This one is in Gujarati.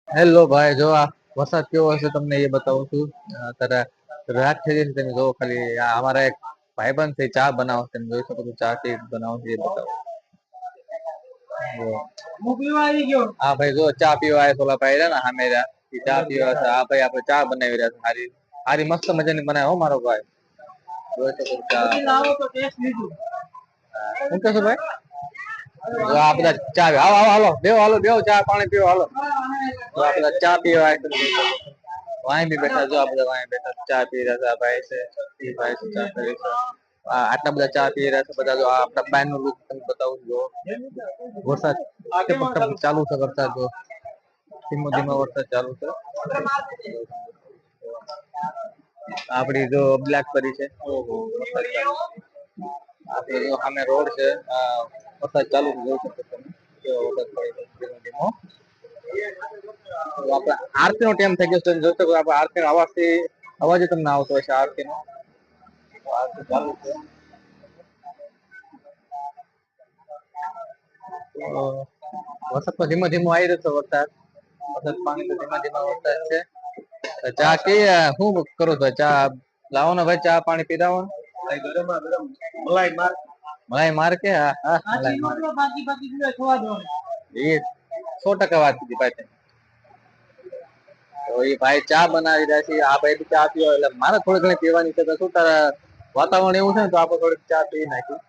હેલો ભાઈ, જો આ વરસાદ કેવો હશે તમને એ બતાવું છું. અત્યારે રાત થઈ ગઈ છે, તમે જો ખાલી અમારા એક ભાઈબંધ છે ચા બનાવો, તમે જોઈ શકો છો ચા કેવી બનાવો એ બતાવો. હા ભાઈ, જો ચા પીવા આવ્યા ઓલા ભાઈ ને સામે ચા પીવા આ ભાઈ આપણે ચા બનાવી રહ્યા છે. સારી સારી મસ્ત મજાની બનાવે હો મારો ભાઈ. જોઈ શકો ચા શું કહેશો ભાઈ? આ બધા ચા હાલો હાલો બેવો હાલો બેવો ચા પાણી પીવો હાલો. તો આ બધા ચા પીવા વાય બી બેઠા જો આ બધા વાય બેઠા ચા પી રહ્યા છે. ભાઈ છે એ ભાઈ ચા પી છે. આટલા બધા ચા પી રહ્યા છે બધા. જો આપણા બાય નું લુક તમને બતાવું જો વરસાદ ચાલુ છે. વરસાદ જો ધીમો ધીમો વરસાદ ચાલુ છે. આપડી જો બ્લેક પરી છે. આપડે જો સામે રોડ છે. વરસાદ ચાલુ જોઈ શકો તમે. આપડે આરતી નો ટાઈમ થઈ ગયો છે. જોઈ શકો આપડે આરતી નો અવાજ તમને આવતો હશે આરતી નો. આરતી ચાલુ છે. વરસાદ તો ધીમો ધીમો આવી રહ્યો છે. વરસાદ પાણી તો ધીમા ધીમા વરસાદ છે. ચા કે શું કરો છો? ચા લાવો ને ભાઈ, ચા પાણી પીરાવો. મલાઈ માર કે હા એ 100% વાત કીધી ભાઈ. તો એ ભાઈ ચા બનાવી રહ્યા છે. આ ભાઈ ચા પીવા એટલે મારે થોડી ઘણી પીવાની છે. તો શું તારા વાતાવરણ એવું છે ને તો આપણે થોડીક ચા પી નાખી.